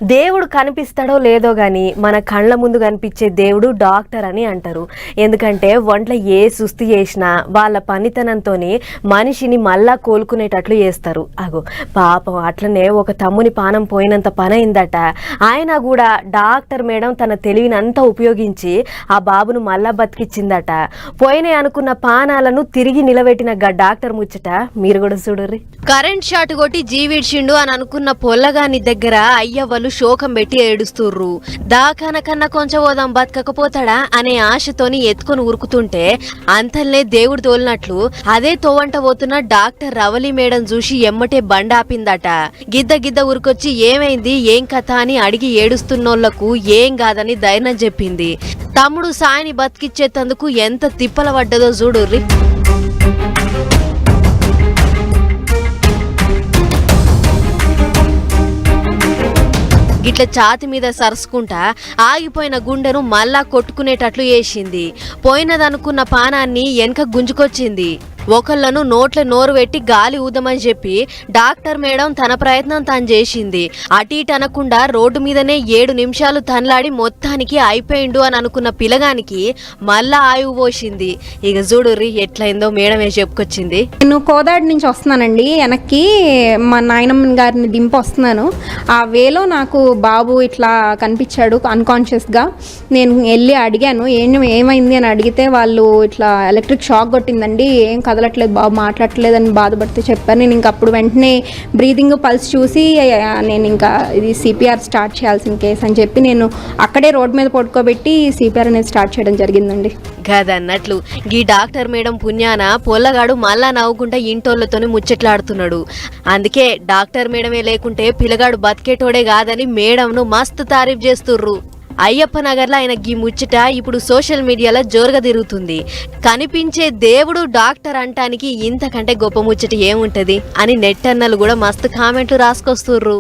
దేవుడు కనిపిస్తాడో లేదో గాని మన కళ్ళ ముందు కనిపించే దేవుడు డాక్టర్ అని అంటారు. ఎందుకంటే ఒంట్లో ఏ సుస్థి చేసినా వాళ్ళ పనితనంతోనే మనిషిని మళ్ళా కోలుకునేటట్లు చేస్తారు. అగో పాపం అట్లనే ఒక తమ్ముని పానం పోయినంత పని అయిందట. ఆయన కూడా డాక్టర్ మేడం తన తెలివినంతా ఉపయోగించి ఆ బాబును మళ్ళా బతికిచ్చిందట. పోయినాయి అనుకున్న పానాలను తిరిగి నిలబెట్టిన డాక్టర్ ముచ్చట మీరు కూడా చూడర్రి. కరెంట్ షాట్ కొట్టి జీవిడ్చిండు అని అనుకున్న పొల్లగాని దగ్గర అయ్యవ్వలు శోకం పెట్టి ఏడుస్తుర్రు. దాకాన కన్నా కొంచెం పోదాం బతకపోతాడా అనే ఆశతోని ఎత్తుకొని ఉరుకుతుంటే అంతల్నే దేవుడు తోలినట్లు అదే తోవంట పోతున్న డాక్టర్ రవలి మేడం చూసి ఎమ్మటే బండాపిందట. గిద్ద గిద్ద ఉరుకొచ్చి ఏమైంది ఏం కథ అని అడిగి ఏడుస్తున్నోళ్లకు ఏం కాదని ధైర్యం చెప్పింది. తమ్ముడు సాయిని బతికిచ్చేతందుకు ఎంత తిప్పల పడ్డదో చూడుర్రి. గిట్ల ఛాతి మీద సరుసుకుంటా ఆగిపోయిన గుండెను మళ్ళా కొట్టుకునేటట్లు చేసింది. పోయినదనుకున్న పానాన్ని వెనక గుంజుకొచ్చింది. ఒకళ్ళను నోట్ల నోరు పెట్టి గాలి ఊదమని చెప్పి డాక్టర్ మేడం తన ప్రయత్నం తాను చేసింది. అటు ఇటు అనకుండా రోడ్డు మీదనే 7 నిమిషాలు తనలాడి మొత్తానికి అయిపోయిండు అని అనుకున్న పిల్లగానికి మళ్ళా ఆయువు పోసింది. ఇక చూడుర్రి ఎట్లయిందో మేడమే చెప్పుకొచ్చింది. నేను కోదాడి నుంచి వస్తున్నానండి. వెనక్కి మా నాయనమ్మ గారిని దింపి వస్తున్నాను. ఆ వేలో నాకు బాబు ఇట్లా కనిపించాడు అన్కాన్షియస్గా. నేను వెళ్ళి అడిగాను ఏమైంది అని అడిగితే వాళ్ళు ఇట్లా ఎలక్ట్రిక్ షాక్ కొట్టిందండి, ఏం కదలట్లేదు బాబు, మాట్లాడట్లేదని బాధపడితే చెప్పారు. నేను ఇంకా అప్పుడు వెంటనే బ్రీదింగ్ పల్స్ చూసి నేను ఇంకా ఇది సిపిఆర్ స్టార్ట్ చేయాల్సిన కేసు అని చెప్పి నేను అక్కడే రోడ్ మీద పడుకోబెట్టి సిపిఆర్ అనేది స్టార్ట్ చేయడం జరిగిందండి. గదన్నట్లు ఈ డాక్టర్ మేడం పుణ్యాన పొల్లగాడు మళ్ళా నవ్వుకుంటా ఇంటోళ్లతోని ముచ్చట్లాడుతున్నాడు. అందుకే డాక్టర్ మేడమే లేకుంటే పిల్లగాడు బతికేటోడే కాదని మేడంను మస్తు తారీఫ్ చేస్తుర్రు. అయ్యప్ప నగర్లో ఆయన గీ ముచ్చట ఇప్పుడు సోషల్ మీడియాలో జోరుగా తిరుగుతుంది. కనిపించే దేవుడు డాక్టర్ అంటానికి ఇంతకంటే గొప్ప ముచ్చట ఏముంటది అని నెట్టన్నలు కూడా మస్తు కామెంట్లు రాసుకొస్తుర్రు.